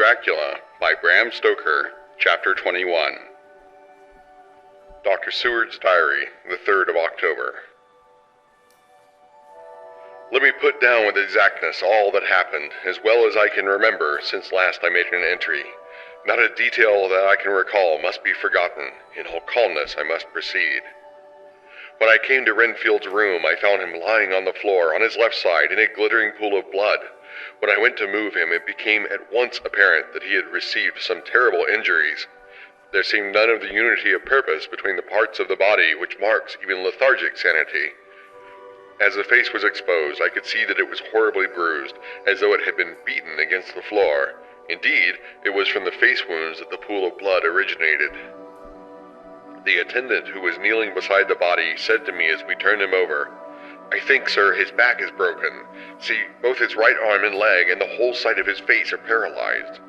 Dracula by Bram Stoker, Chapter 21. Dr. Seward's Diary, the 3rd of October. Let me put down with exactness all that happened, as well as I can remember since last I made an entry. Not a detail that I can recall must be forgotten. In all calmness I must proceed. When I came to Renfield's room, I found him lying on the floor on his left side in a glittering pool of blood. When I went to move him, it became at once apparent that he had received some terrible injuries. There seemed none of the unity of purpose between the parts of the body which marks even lethargic sanity. As the face was exposed, I could see that it was horribly bruised, as though it had been beaten against the floor. Indeed, it was from the face wounds that the pool of blood originated. The attendant who was kneeling beside the body said to me as we turned him over, "I think, sir, his back is broken. See, both his right arm and leg and the whole side of his face are paralyzed."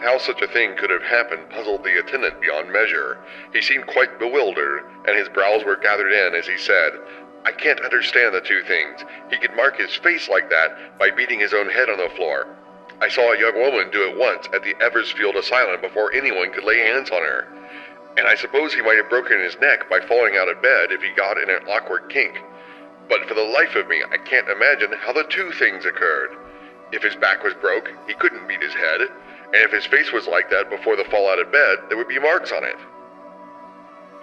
How such a thing could have happened puzzled the attendant beyond measure. He seemed quite bewildered, and his brows were gathered in as he said, "I can't understand the two things. He could mark his face like that by beating his own head on the floor. I saw a young woman do it once at the Eversfield Asylum before anyone could lay hands on her. And I suppose he might have broken his neck by falling out of bed if he got in an awkward kink. But for the life of me, I can't imagine how the two things occurred. If his back was broke, he couldn't beat his head, and if his face was like that before the fall out of bed, there would be marks on it."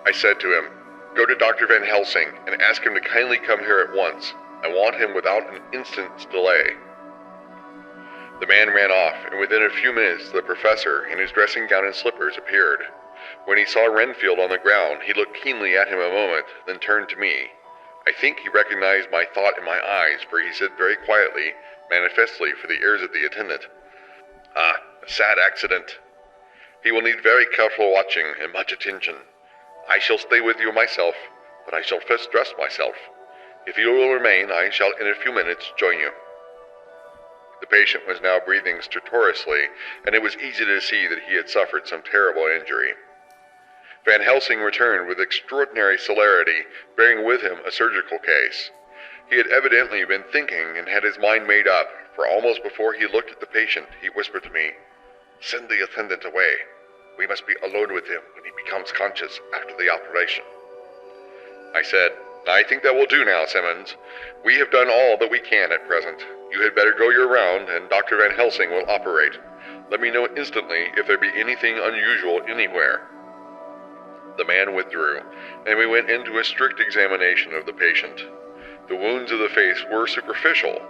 I said to him, "Go to Dr. Van Helsing and ask him to kindly come here at once. I want him without an instant's delay." The man ran off, and within a few minutes the professor, in his dressing gown and slippers, appeared. When he saw Renfield on the ground, he looked keenly at him a moment, then turned to me. I think he recognized my thought in my eyes, for he said very quietly, manifestly for the ears of the attendant, "Ah, a sad accident. He will need very careful watching and much attention. I shall stay with you myself, but I shall first dress myself. If you will remain, I shall in a few minutes join you." The patient was now breathing stertorously, and it was easy to see that he had suffered some terrible injury. Van Helsing returned with extraordinary celerity, bearing with him a surgical case. He had evidently been thinking and had his mind made up, for almost before he looked at the patient, he whispered to me, "Send the attendant away. We must be alone with him when he becomes conscious after the operation." I said, "I think that will do now, Simmons. We have done all that we can at present. You had better go your round, and Dr. Van Helsing will operate. Let me know instantly if there be anything unusual anywhere." The man withdrew, and we went into a strict examination of the patient. The wounds of the face were superficial.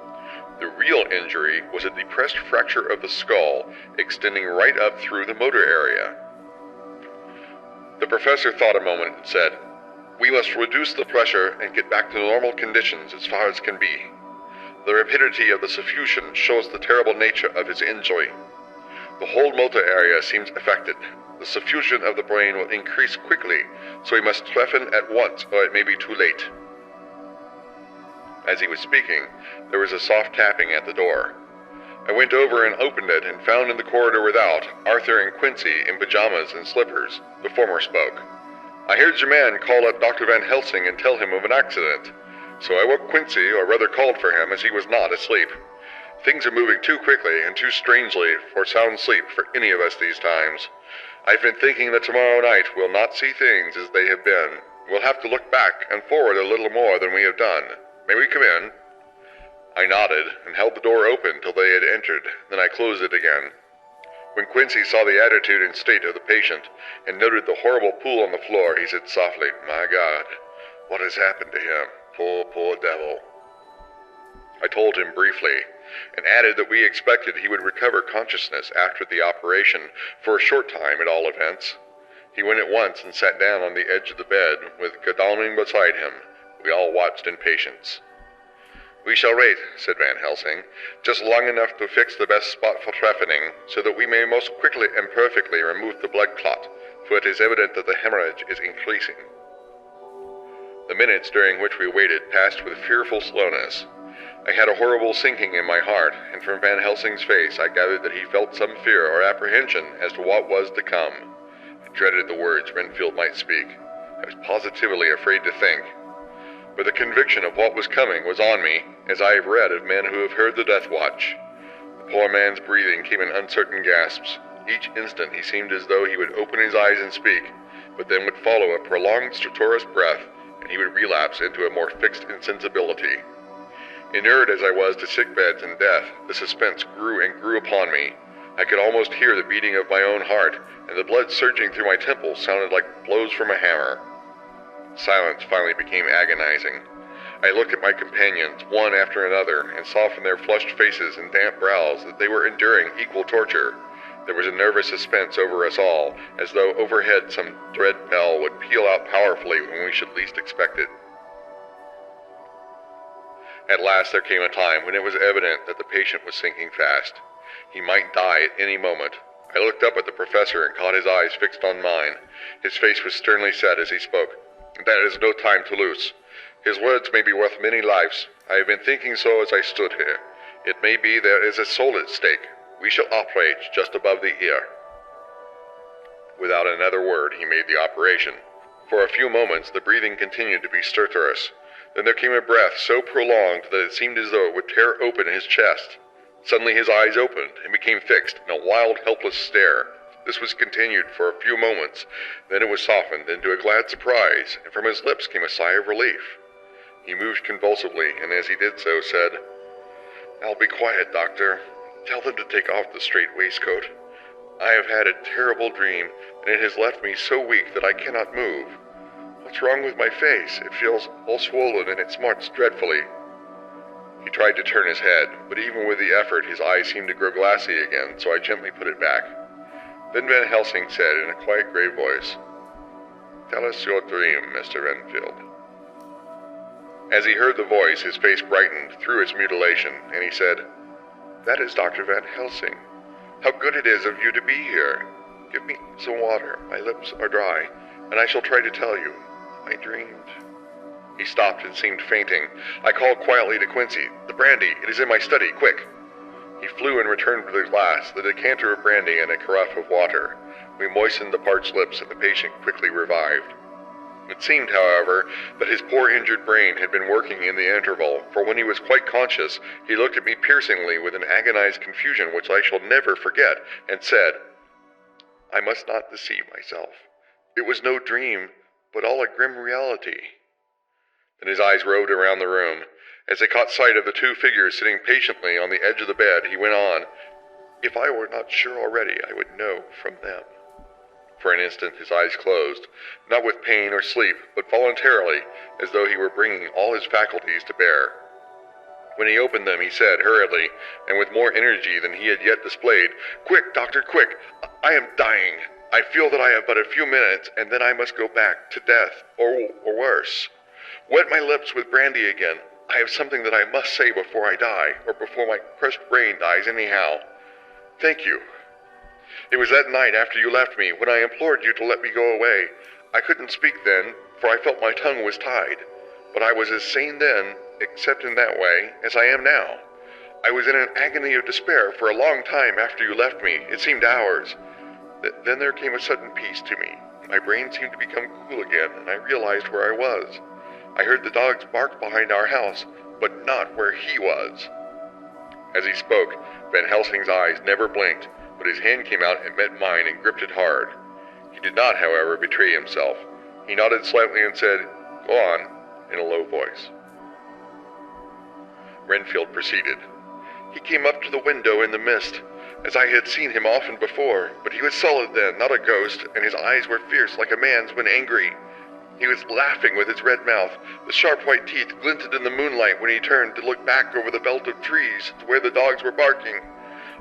The real injury was a depressed fracture of the skull, extending right up through the motor area. The professor thought a moment and said, "We must reduce the pressure and get back to normal conditions as far as can be. The rapidity of the suffusion shows the terrible nature of his injury. The whole motor area seems affected. The suffusion of the brain will increase quickly, so we must trephine at once or it may be too late." As he was speaking, there was a soft tapping at the door. I went over and opened it and found in the corridor without Arthur and Quincy in pajamas and slippers. The former spoke. "I heard your man call up Dr. Van Helsing and tell him of an accident. So I woke Quincy, or rather called for him, as he was not asleep. Things are moving too quickly and too strangely for sound sleep for any of us these times. I've been thinking that tomorrow night we'll not see things as they have been. We'll have to look back and forward a little more than we have done. May we come in?" I nodded and held the door open till they had entered, then I closed it again. When Quincy saw the attitude and state of the patient and noted the horrible pool on the floor, he said softly, "My God, what has happened to him? Poor devil." I told him briefly, and added that we expected he would recover consciousness after the operation, for a short time at all events. He went at once and sat down on the edge of the bed, with Godalming beside him. We all watched in patience. "We shall wait," said Van Helsing, "just long enough to fix the best spot for trephining, so that we may most quickly and perfectly remove the blood clot, for it is evident that the hemorrhage is increasing." The minutes during which we waited passed with fearful slowness. I had a horrible sinking in my heart, and from Van Helsing's face I gathered that he felt some fear or apprehension as to what was to come. I dreaded the words Renfield might speak. I was positively afraid to think. But the conviction of what was coming was on me, as I have read of men who have heard the death watch. The poor man's breathing came in uncertain gasps. Each instant he seemed as though he would open his eyes and speak, but then would follow a prolonged stertorous breath, and he would relapse into a more fixed insensibility. Inured as I was to sickbeds and death, the suspense grew and grew upon me. I could almost hear the beating of my own heart, and the blood surging through my temples sounded like blows from a hammer. Silence finally became agonizing. I looked at my companions, one after another, and saw from their flushed faces and damp brows that they were enduring equal torture. There was a nervous suspense over us all, as though overhead some dread bell would peal out powerfully when we should least expect it. At last there came a time when it was evident that the patient was sinking fast. He might die at any moment. I looked up at the professor and caught his eyes fixed on mine. His face was sternly set as he spoke. "There is no time to lose. His words may be worth many lives. I have been thinking so as I stood here. It may be there is a soul at stake. We shall operate just above the ear." Without another word, he made the operation. For a few moments, the breathing continued to be stertorous. Then there came a breath so prolonged that it seemed as though it would tear open his chest. Suddenly his eyes opened and became fixed in a wild, helpless stare. This was continued for a few moments. Then it was softened into a glad surprise, and from his lips came a sigh of relief. He moved convulsively, and as he did so, said, "Now be quiet, doctor. Tell them to take off the straight waistcoat. I have had a terrible dream, and it has left me so weak that I cannot move. What's wrong with my face? It feels all swollen and it smarts dreadfully." He tried to turn his head, but even with the effort his eyes seemed to grow glassy again, so I gently put it back. Then Van Helsing said in a quiet, grave voice, "Tell us your dream, Mr. Renfield." As he heard the voice, his face brightened through its mutilation, and he said, "That is Dr. Van Helsing. How good it is of you to be here. Give me some water. My lips are dry, and I shall try to tell you. I dreamed." He stopped and seemed fainting. I called quietly to Quincy, "The brandy, it is in my study, quick." He flew and returned with a glass, the decanter of brandy, and a carafe of water. We moistened the parched lips, and the patient quickly revived. It seemed, however, that his poor injured brain had been working in the interval, for when he was quite conscious, he looked at me piercingly with an agonized confusion which I shall never forget, and said, "I must not deceive myself. It was no dream, but all a grim reality." Then his eyes roved around the room. As they caught sight of the two figures sitting patiently on the edge of the bed, he went on, "If I were not sure already, I would know from them." For an instant his eyes closed, not with pain or sleep, but voluntarily, as though he were bringing all his faculties to bear. When he opened them, he said hurriedly, and with more energy than he had yet displayed, "Quick, doctor, quick! I am dying. I feel that I have but a few minutes, and then I must go back to death, or worse. Wet my lips with brandy again. I have something that I must say before I die, or before my crushed brain dies anyhow. Thank you. It was that night after you left me, when I implored you to let me go away. I couldn't speak then, for I felt my tongue was tied. But I was as sane then, except in that way, as I am now. I was in an agony of despair for a long time after you left me. It seemed hours. Then there came a sudden peace to me. My brain seemed to become cool again, and I realized where I was. I heard the dogs bark behind our house, but not where he was." As he spoke, Van Helsing's eyes never blinked, but his hand came out and met mine and gripped it hard. He did not, however, betray himself. He nodded slightly and said, "Go on," in a low voice. Renfield proceeded. "He came up to the window in the mist, as I had seen him often before, but he was solid then, not a ghost, and his eyes were fierce like a man's when angry. He was laughing with his red mouth. The sharp white teeth glinted in the moonlight when he turned to look back over the belt of trees to where the dogs were barking.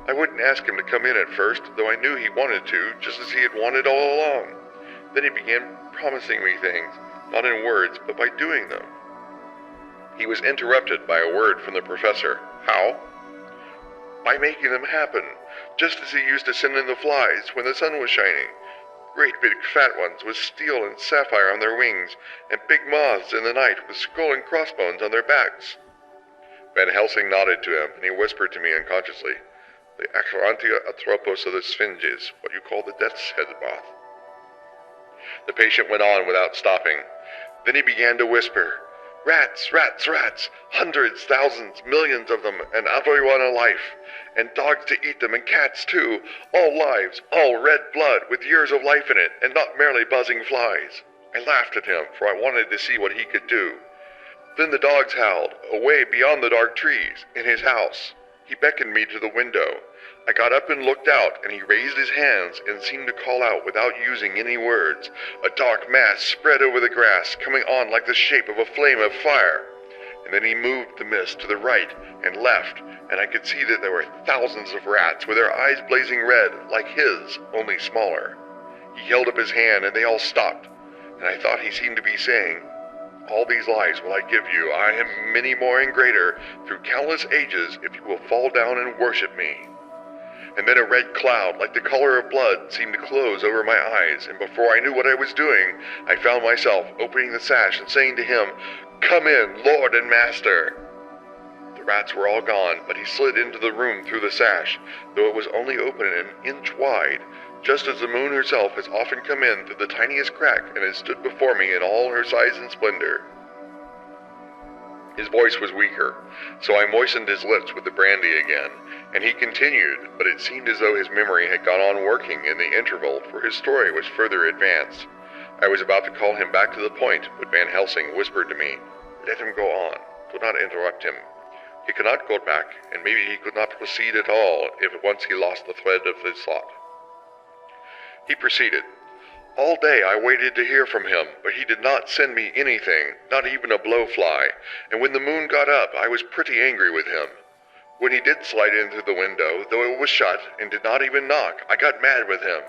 I wouldn't ask him to come in at first, though I knew he wanted to, just as he had wanted all along. Then he began promising me things, not in words, but by doing them." He was interrupted by a word from the professor. "How?" "By making them happen, just as he used to send in the flies when the sun was shining. Great big fat ones with steel and sapphire on their wings, and big moths in the night with skull and crossbones on their backs." Van Helsing nodded to him, and he whispered to me unconsciously, "The Acherontia atropos of the Sphinges, what you call the death's head moth." The patient went on without stopping. Then he began to whisper, Rats, rats, rats, hundreds, thousands, millions of them, and everyone alive, and dogs to eat them, and cats too, all lives, all red blood, with years of life in it, and not merely buzzing flies. I laughed at him, for I wanted to see what he could do. Then the dogs howled, away beyond the dark trees, in his house. He beckoned me to the window. I got up and looked out, and he raised his hands and seemed to call out without using any words. A dark mass spread over the grass, coming on like the shape of a flame of fire. And then he moved the mist to the right and left, and I could see that there were thousands of rats with their eyes blazing red, like his, only smaller. He held up his hand, and they all stopped, and I thought he seemed to be saying, "All these lives will I give you, I am many more and greater, through countless ages, if you will fall down and worship me." And then a red cloud, like the color of blood, seemed to close over my eyes, and before I knew what I was doing, I found myself opening the sash and saying to him, "Come in, Lord and Master." The rats were all gone, but he slid into the room through the sash, though it was only open an inch wide, just as the moon herself has often come in through the tiniest crack and has stood before me in all her size and splendor. His voice was weaker, so I moistened his lips with the brandy again, and he continued, but it seemed as though his memory had gone on working in the interval, for his story was further advanced. I was about to call him back to the point, but Van Helsing whispered to me, "Let him go on. Do not interrupt him. He cannot go back, and maybe he could not proceed at all if once he lost the thread of his thought." He proceeded. "All day I waited to hear from him, but he did not send me anything, not even a blowfly, and when the moon got up I was pretty angry with him. When he did slide in through the window, though it was shut, and did not even knock, I got mad with him.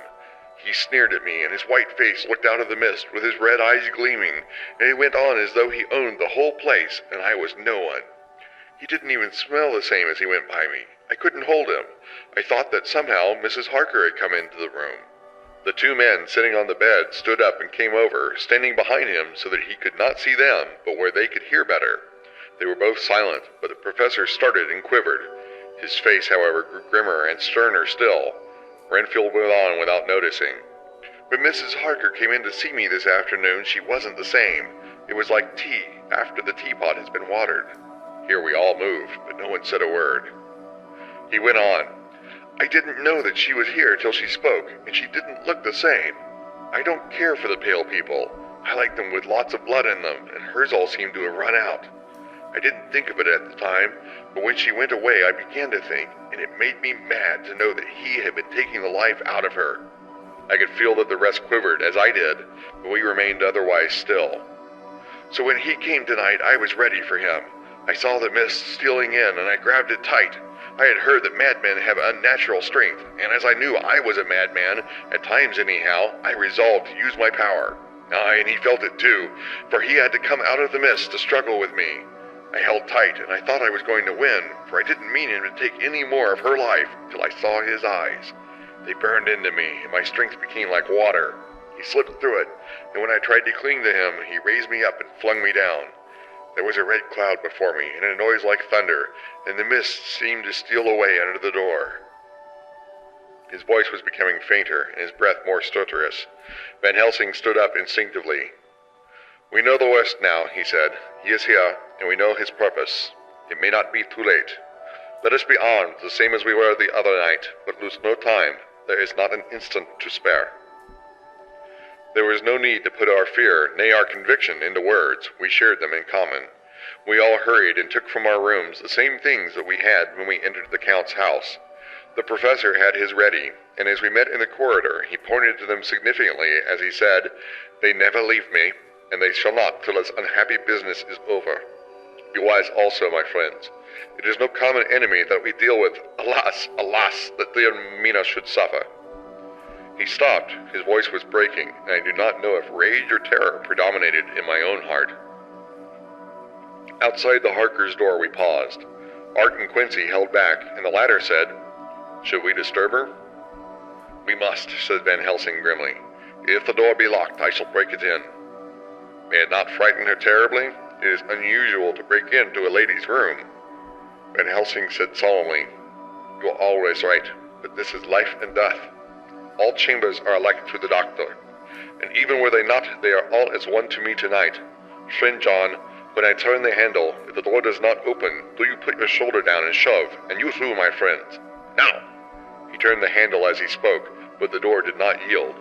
He sneered at me, and his white face looked out of the mist with his red eyes gleaming, and he went on as though he owned the whole place, and I was no one. He didn't even smell the same as he went by me. I couldn't hold him. I thought that somehow Mrs. Harker had come into the room. The two men sitting on the bed stood up and came over, standing behind him so that he could not see them, but where they could hear better. They were both silent, but the professor started and quivered. His face, however, grew grimmer and sterner still. Renfield went on without noticing. "When Mrs. Harker came in to see me this afternoon, she wasn't the same. It was like tea after the teapot has been watered." Here we all moved, but no one said a word. He went on. "I didn't know that she was here till she spoke, and she didn't look the same. I don't care for the pale people. I like them with lots of blood in them, and hers all seemed to have run out. I didn't think of it at the time, but when she went away I began to think, and it made me mad to know that he had been taking the life out of her." I could feel that the rest quivered, as I did, but we remained otherwise still. "So when he came tonight, I was ready for him. I saw the mist stealing in, and I grabbed it tight. I had heard that madmen have unnatural strength, and as I knew I was a madman, at times anyhow, I resolved to use my power. Aye, and he felt it too, for he had to come out of the mist to struggle with me. I held tight, and I thought I was going to win, for I didn't mean him to take any more of her life till I saw his eyes. They burned into me, and my strength became like water. He slipped through it, and when I tried to cling to him, he raised me up and flung me down. There was a red cloud before me, and a noise like thunder, and the mist seemed to steal away under the door." His voice was becoming fainter, and his breath more stertorous. Van Helsing stood up instinctively. "We know the worst now," he said. "He is here, and we know his purpose. It may not be too late. Let us be armed, the same as we were the other night, but lose no time. There is not an instant to spare." There was no need to put our fear, nay our conviction, into words. We shared them in common. We all hurried and took from our rooms the same things that we had when we entered the Count's house. The professor had his ready, and as we met in the corridor, he pointed to them significantly as he said, "They never leave me, and they shall not till this unhappy business is over. Be wise also, my friends. It is no common enemy that we deal with. Alas, alas, that dear Mina should suffer." He stopped. His voice was breaking, and I do not know if rage or terror predominated in my own heart. Outside the Harkers' door we paused. Art and Quincy held back, and the latter said, "Should we disturb her?" "We must," said Van Helsing grimly. "If the door be locked, I shall break it in." "May it not frighten her terribly? It is unusual to break into a lady's room." Van Helsing said solemnly, "You are always right, but this is life and death. All chambers are alike to the doctor, and even were they not, they are all as one to me tonight. Friend John, When I turn the handle, if the door does not open, do you put your shoulder down and shove, and you too, my friends. Now!" He turned the handle as he spoke, but the door did not yield.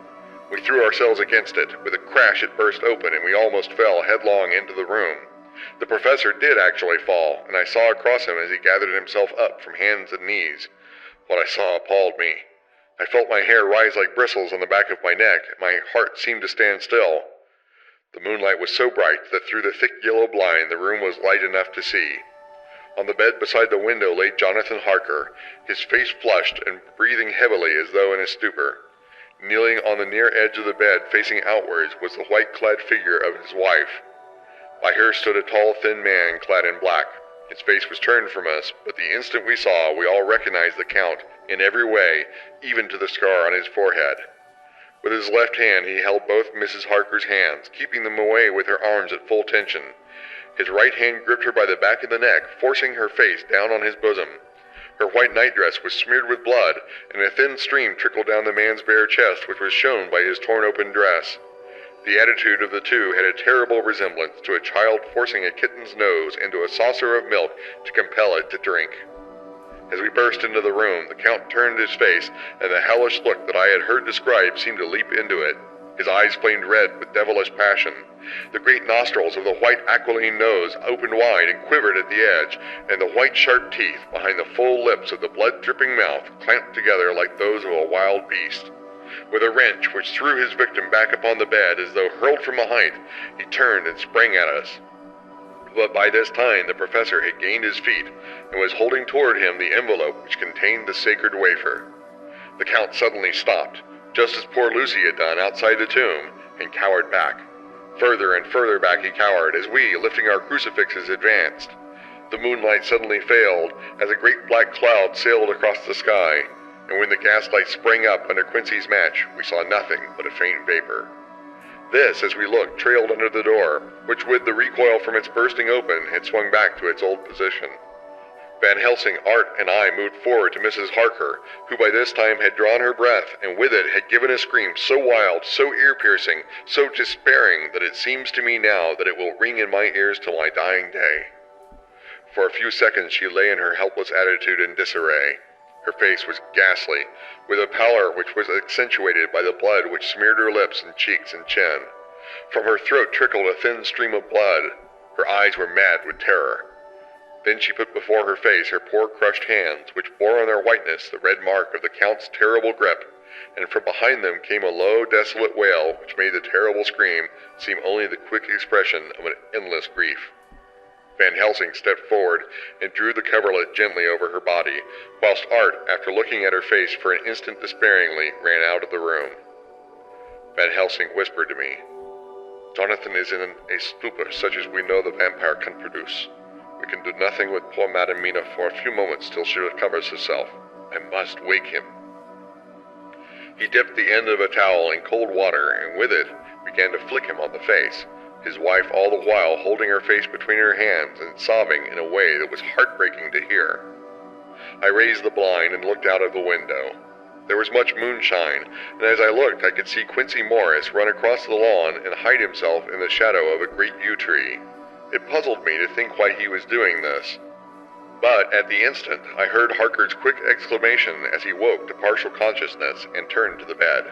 We threw ourselves against it. With a crash it burst open, and we almost fell headlong into the room. The professor did actually fall, and I saw across him as he gathered himself up from hands and knees. What I saw appalled me. I felt my hair rise like bristles on the back of my neck, and my heart seemed to stand still. The moonlight was so bright that through the thick yellow blind the room was light enough to see. On the bed beside the window lay Jonathan Harker, his face flushed and breathing heavily as though in a stupor. Kneeling on the near edge of the bed, facing outwards, was the white-clad figure of his wife. By her stood a tall, thin man clad in black. His face was turned from us, but the instant we saw, we all recognized the Count in every way, even to the scar on his forehead. With his left hand he held both Mrs. Harker's hands, keeping them away with her arms at full tension. His right hand gripped her by the back of the neck, forcing her face down on his bosom. Her white nightdress was smeared with blood, and a thin stream trickled down the man's bare chest, which was shown by his torn-open dress. The attitude of the two had a terrible resemblance to a child forcing a kitten's nose into a saucer of milk to compel it to drink. As we burst into the room, the Count turned his face, and the hellish look that I had heard described seemed to leap into it. His eyes flamed red with devilish passion. The great nostrils of the white aquiline nose opened wide and quivered at the edge, and the white sharp teeth behind the full lips of the blood-dripping mouth clamped together like those of a wild beast. With a wrench which threw his victim back upon the bed as though hurled from a height, he turned and sprang at us. But by this time the professor had gained his feet and was holding toward him the envelope which contained the sacred wafer. The Count suddenly stopped, just as poor Lucy had done outside the tomb, and cowered back. Further and further back he cowered as we, lifting our crucifixes, advanced. The moonlight suddenly failed as a great black cloud sailed across the sky, and when the gaslight sprang up under Quincy's match, we saw nothing but a faint vapor. This, as we looked, trailed under the door, which with the recoil from its bursting open had swung back to its old position. Van Helsing, Art, and I moved forward to Mrs. Harker, who by this time had drawn her breath, and with it had given a scream so wild, so ear-piercing, so despairing, that it seems to me now that it will ring in my ears till my dying day. For a few seconds she lay in her helpless attitude in disarray. Her face was ghastly, with a pallor which was accentuated by the blood which smeared her lips and cheeks and chin. From her throat trickled a thin stream of blood. Her eyes were mad with terror. Then she put before her face her poor crushed hands, which bore on their whiteness the red mark of the Count's terrible grip, and from behind them came a low, desolate wail which made the terrible scream seem only the quick expression of an endless grief. Van Helsing stepped forward and drew the coverlet gently over her body, whilst Art, after looking at her face for an instant despairingly, ran out of the room. Van Helsing whispered to me, "Jonathan is in a stupor such as we know the vampire can produce. We can do nothing with poor Madame Mina for a few moments till she recovers herself. I must wake him." He dipped the end of a towel in cold water, and with it began to flick him on the face, his wife all the while holding her face between her hands and sobbing in a way that was heartbreaking to hear. I raised the blind and looked out of the window. There was much moonshine, and as I looked I could see Quincy Morris run across the lawn and hide himself in the shadow of a great yew tree. It puzzled me to think why he was doing this. But at the instant I heard Harker's quick exclamation as he woke to partial consciousness and turned to the bed.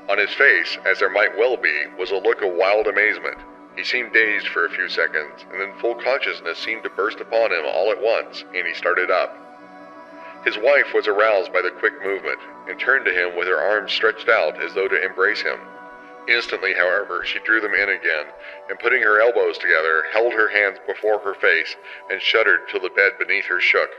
On his face, as there might well be, was a look of wild amazement. He seemed dazed for a few seconds, and then full consciousness seemed to burst upon him all at once, and he started up. His wife was aroused by the quick movement, and turned to him with her arms stretched out as though to embrace him. Instantly, however, she drew them in again, and putting her elbows together, held her hands before her face, and shuddered till the bed beneath her shook.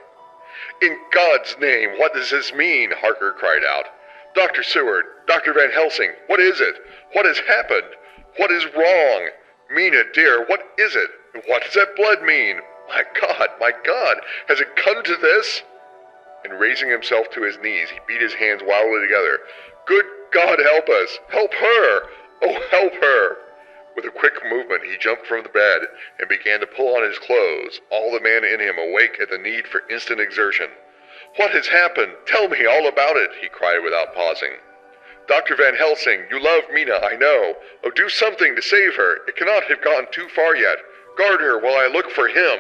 "In God's name, what does this mean?" Harker cried out. "Dr. Seward, Dr. Van Helsing, what is it? What has happened? What is wrong? Mina, dear, what is it? What does that blood mean? My God, has it come to this?" And raising himself to his knees, he beat his hands wildly together. "Good God, help us! Help her! Oh, help her!" With a quick movement, he jumped from the bed and began to pull on his clothes, all the man in him awake at the need for instant exertion. "What has happened? Tell me all about it," he cried without pausing. "Dr. Van Helsing, you love Mina, I know. Oh, do something to save her. It cannot have gone too far yet. Guard her while I look for him."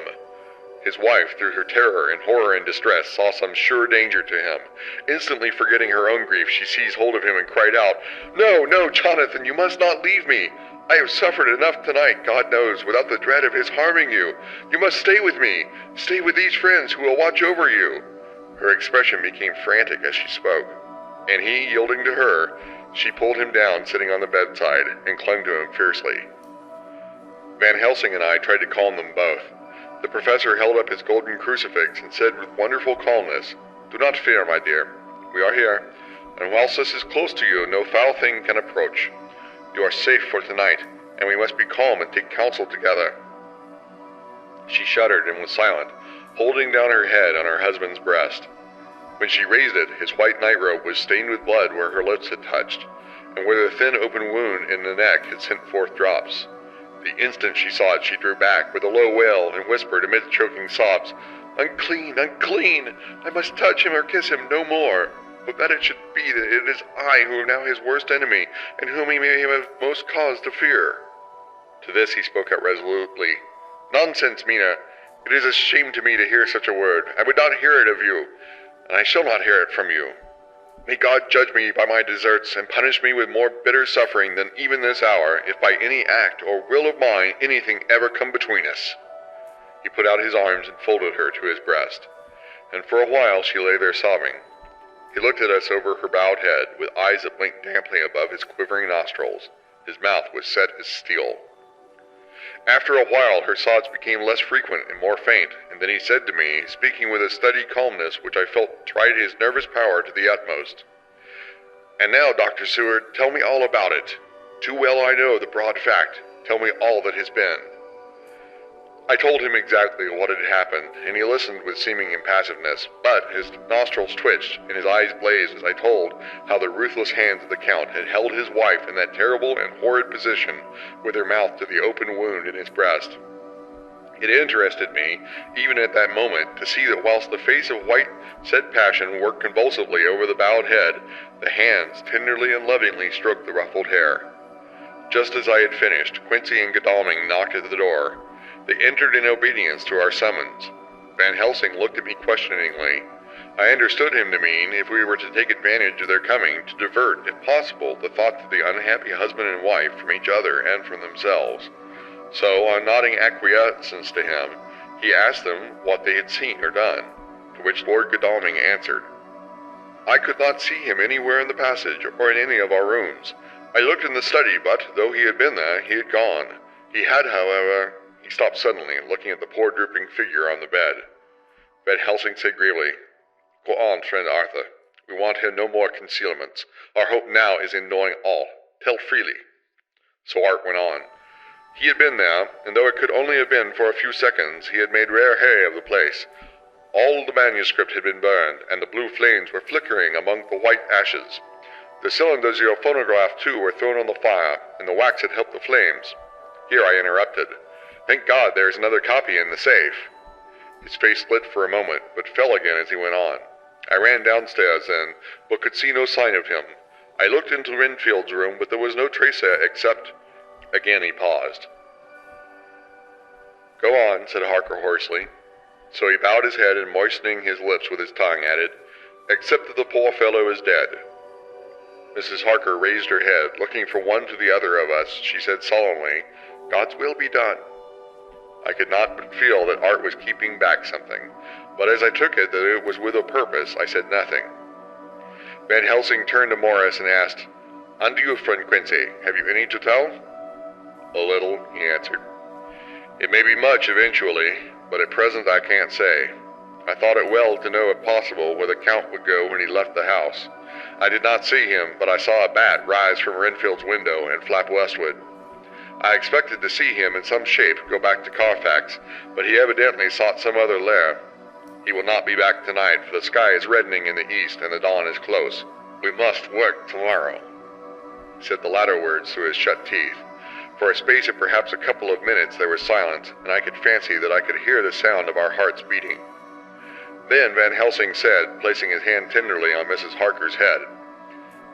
His wife, through her terror and horror and distress, saw some sure danger to him. Instantly forgetting her own grief, she seized hold of him and cried out, "No, no, Jonathan, you must not leave me. I have suffered enough tonight, God knows, without the dread of his harming you. You must stay with me. Stay with these friends who will watch over you." Her expression became frantic as she spoke, and he, yielding to her, she pulled him down sitting on the bedside and clung to him fiercely. Van Helsing and I tried to calm them both. The professor held up his golden crucifix and said with wonderful calmness, "Do not fear, my dear. We are here, and whilst this is close to you, no foul thing can approach. You are safe for tonight, and we must be calm and take counsel together." She shuddered and was silent, holding down her head on her husband's breast. When she raised it, his white nightrobe was stained with blood where her lips had touched, and where the thin open wound in the neck had sent forth drops. The instant she saw it, she drew back with a low wail and whispered amidst choking sobs, "Unclean, unclean! I must touch him or kiss him no more. But that it should be that it is I who am now his worst enemy, and whom he may have most cause to fear." To this he spoke out resolutely, "Nonsense, Mina! It is a shame to me to hear such a word. I would not hear it of you, and I shall not hear it from you. May God judge me by my deserts, and punish me with more bitter suffering than even this hour, if by any act or will of mine anything ever come between us." He put out his arms and folded her to his breast, and for a while she lay there sobbing. He looked at us over her bowed head, with eyes that blinked damply above his quivering nostrils. His mouth was set as steel. After a while her sobs became less frequent and more faint, and then he said to me, speaking with a steady calmness which I felt tried his nervous power to the utmost, "And now, Dr. Seward, tell me all about it. Too well I know the broad fact. Tell me all that has been." I told him exactly what had happened, and he listened with seeming impassiveness, but his nostrils twitched and his eyes blazed as I told how the ruthless hands of the Count had held his wife in that terrible and horrid position, with her mouth to the open wound in his breast. It interested me, even at that moment, to see that whilst the face of white set passion worked convulsively over the bowed head, the hands tenderly and lovingly stroked the ruffled hair. Just as I had finished, Quincy and Godalming knocked at the door. They entered in obedience to our summons. Van Helsing looked at me questioningly. I understood him to mean if we were to take advantage of their coming to divert, if possible, the thoughts of the unhappy husband and wife from each other and from themselves. So, on nodding acquiescence to him, he asked them what they had seen or done, to which Lord Godalming answered, "I could not see him anywhere in the passage or in any of our rooms. I looked in the study, but, though he had been there, he had gone. He had, however—" He stopped suddenly, looking at the poor drooping figure on the bed. Van Helsing said gravely, "Go on, friend Arthur. We want here no more concealments. Our hope now is in knowing all. Tell freely." So Art went on. He had been there, and though it could only have been for a few seconds, he had made rare hay of the place. All the manuscript had been burned, and the blue flames were flickering among the white ashes. The cylinders of your phonograph, too, were thrown on the fire, and the wax had helped the flames. Here I interrupted. "Thank God there is another copy in the safe." His face lit for a moment, but fell again as he went on. I ran downstairs then, but could see no sign of him. I looked into Renfield's room, but there was no trace there except— Again he paused. "Go on," said Harker hoarsely. So he bowed his head and, moistening his lips with his tongue, added, "Except that the poor fellow is dead." Mrs. Harker raised her head. Looking from one to the other of us, she said solemnly, "God's will be done." I could not but feel that Art was keeping back something, but as I took it that it was with a purpose, I said nothing. Van Helsing turned to Morris and asked, "And you, friend Quincy, have you any to tell?" "A little," he answered. "It may be much eventually, but at present I can't say. I thought it well to know if possible where the Count would go when he left the house. I did not see him, but I saw a bat rise from Renfield's window and flap westward. I expected to see him in some shape go back to Carfax, but he evidently sought some other lair. He will not be back tonight, for the sky is reddening in the east and the dawn is close. We must work tomorrow." He said the latter words through his shut teeth. For a space of perhaps a couple of minutes there was silence, and I could fancy that I could hear the sound of our hearts beating. Then Van Helsing said, placing his hand tenderly on Mrs. Harker's head,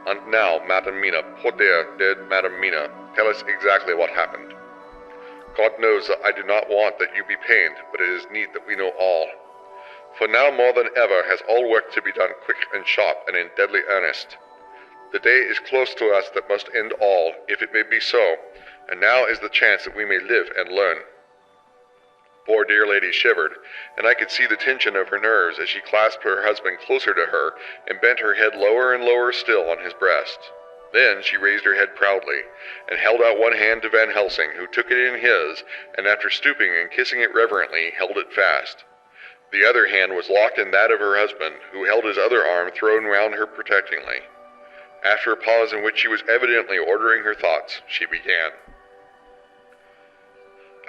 "And now, Madam Mina, poor dear, dead Madam Mina, tell us exactly what happened." God knows that I do not want that you be pained, but it is need that we know all. For now more than ever has all work to be done quick and sharp and in deadly earnest. The day is close to us that must end all, if it may be so, and now is the chance that we may live and learn. Poor dear lady shivered, and I could see the tension of her nerves as she clasped her husband closer to her and bent her head lower and lower still on his breast. Then she raised her head proudly, and held out one hand to Van Helsing, who took it in his, and after stooping and kissing it reverently, held it fast. The other hand was locked in that of her husband, who held his other arm thrown round her protectingly. After a pause in which she was evidently ordering her thoughts, she began.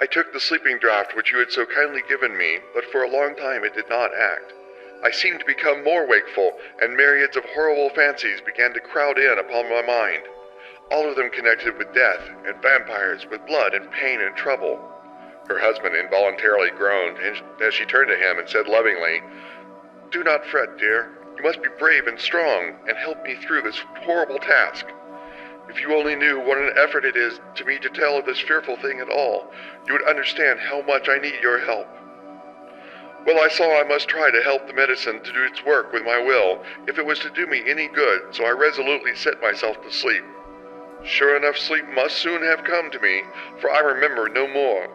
I took the sleeping draught which you had so kindly given me, but for a long time it did not act. I seemed to become more wakeful, and myriads of horrible fancies began to crowd in upon my mind, all of them connected with death, and vampires, with blood and pain and trouble. Her husband involuntarily groaned, as she turned to him and said lovingly, Do not fret, dear. You must be brave and strong, and help me through this horrible task. If you only knew what an effort it is to me to tell of this fearful thing at all, you would understand how much I need your help. Well, I saw I must try to help the medicine to do its work with my will, if it was to do me any good, so I resolutely set myself to sleep. Sure enough, sleep must soon have come to me, for I remember no more.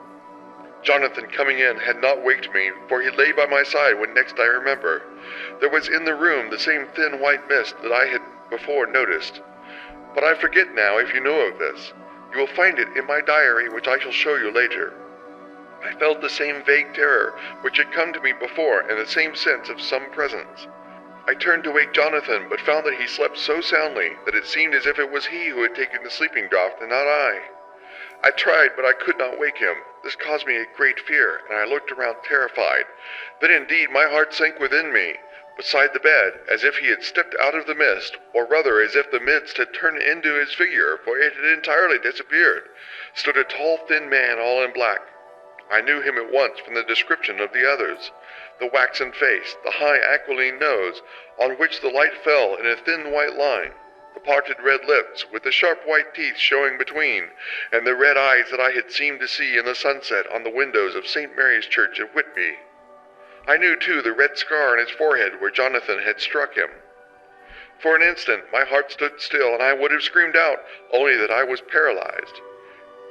Jonathan coming in had not waked me, for he lay by my side when next I remember. There was in the room the same thin white mist that I had before noticed. But I forget now if you know of this. You will find it in my diary, which I shall show you later. I felt the same vague terror which had come to me before, and the same sense of some presence. I turned to wake Jonathan, but found that he slept so soundly that it seemed as if it was he who had taken the sleeping draught and not I. I tried, but I could not wake him. This caused me a great fear, and I looked around terrified. Then indeed my heart sank within me. Beside the bed, as if he had stepped out of the mist, or rather as if the mist had turned into his figure, for it had entirely disappeared, stood a tall, thin man all in black. I knew him at once from the description of the others. The waxen face, the high aquiline nose, on which the light fell in a thin white line, the parted red lips, with the sharp white teeth showing between, and the red eyes that I had seemed to see in the sunset on the windows of St. Mary's Church at Whitby. I knew, too, the red scar on his forehead where Jonathan had struck him. For an instant my heart stood still, and I would have screamed out, only that I was paralyzed.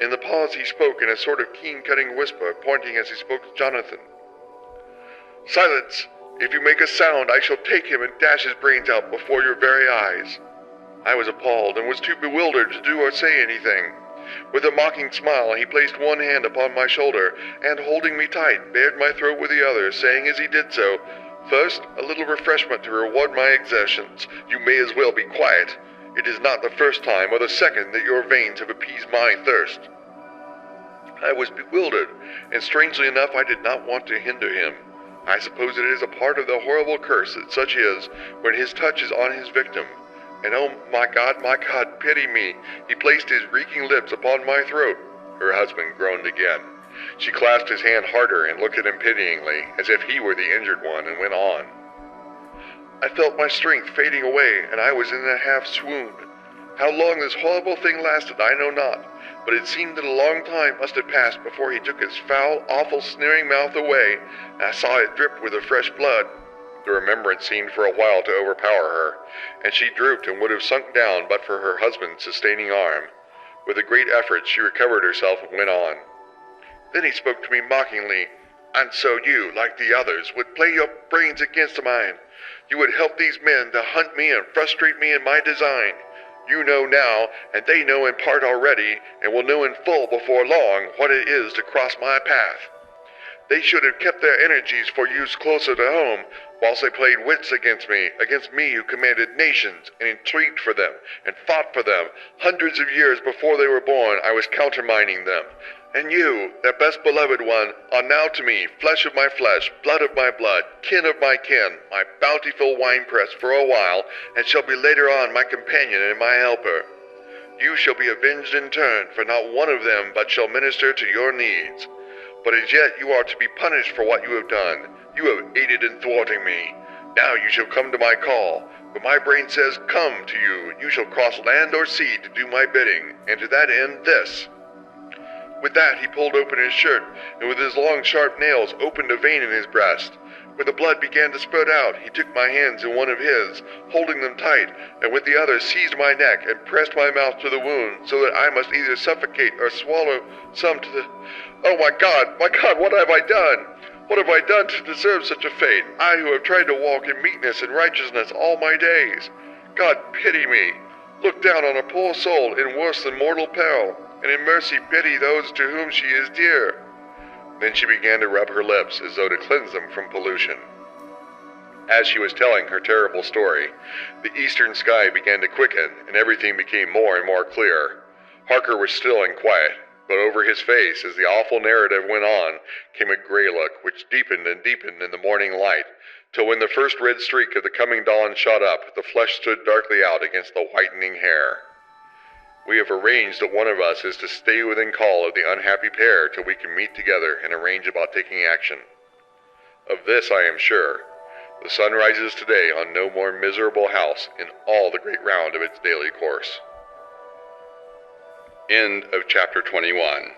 In the pause he spoke in a sort of keen-cutting whisper, pointing as he spoke to Jonathan. Silence! If you make a sound, I shall take him and dash his brains out before your very eyes. I was appalled, and was too bewildered to do or say anything. With a mocking smile, he placed one hand upon my shoulder, and holding me tight, bared my throat with the other, saying as he did so, First, a little refreshment to reward my exertions. You may as well be quiet. It is not the first time or the second that your veins have appeased my thirst. I was bewildered, and strangely enough I did not want to hinder him. I suppose it is a part of the horrible curse that such is when his touch is on his victim. And oh, my God, pity me. He placed his reeking lips upon my throat. Her husband groaned again. She clasped his hand harder and looked at him pityingly, as if he were the injured one, and went on. I felt my strength fading away, and I was in a half-swoon. How long this horrible thing lasted I know not, but it seemed that a long time must have passed before he took his foul, awful, sneering mouth away, and I saw it drip with the fresh blood. The remembrance seemed for a while to overpower her, and she drooped and would have sunk down but for her husband's sustaining arm. With a great effort she recovered herself and went on. Then he spoke to me mockingly. And so you, like the others, would play your brains against mine. You would help these men to hunt me and frustrate me in my design. You know now, and they know in part already, and will know in full before long what it is to cross my path. They should have kept their energies for use closer to home, whilst they played wits against me who commanded nations, and intrigued for them, and fought for them. Hundreds of years before they were born, I was countermining them. And you, their best beloved one, are now to me flesh of my flesh, blood of my blood, kin of my kin, my bountiful winepress for a while, and shall be later on my companion and my helper. You shall be avenged in turn, for not one of them but shall minister to your needs. But as yet you are to be punished for what you have done. You have aided in thwarting me. Now you shall come to my call. When my brain says, come to you, you shall cross land or sea to do my bidding, and to that end this. With that, he pulled open his shirt, and with his long, sharp nails opened a vein in his breast. When the blood began to spurt out, he took my hands in one of his, holding them tight, and with the other seized my neck and pressed my mouth to the wound, so that I must either suffocate or swallow some to the... Oh, my God, what have I done? What have I done to deserve such a fate? I who have tried to walk in meekness and righteousness all my days. God, pity me. Look down on a poor soul in worse than mortal peril, and in mercy pity those to whom she is dear. Then she began to rub her lips as though to cleanse them from pollution. As she was telling her terrible story, the eastern sky began to quicken, and everything became more and more clear. Harker was still and quiet, but over his face, as the awful narrative went on, came a gray look, which deepened and deepened in the morning light, till when the first red streak of the coming dawn shot up, the flesh stood darkly out against the whitening hair. We have arranged that one of us is to stay within call of the unhappy pair till we can meet together and arrange about taking action. Of this I am sure. The sun rises today on no more miserable house in all the great round of its daily course. End of chapter 21.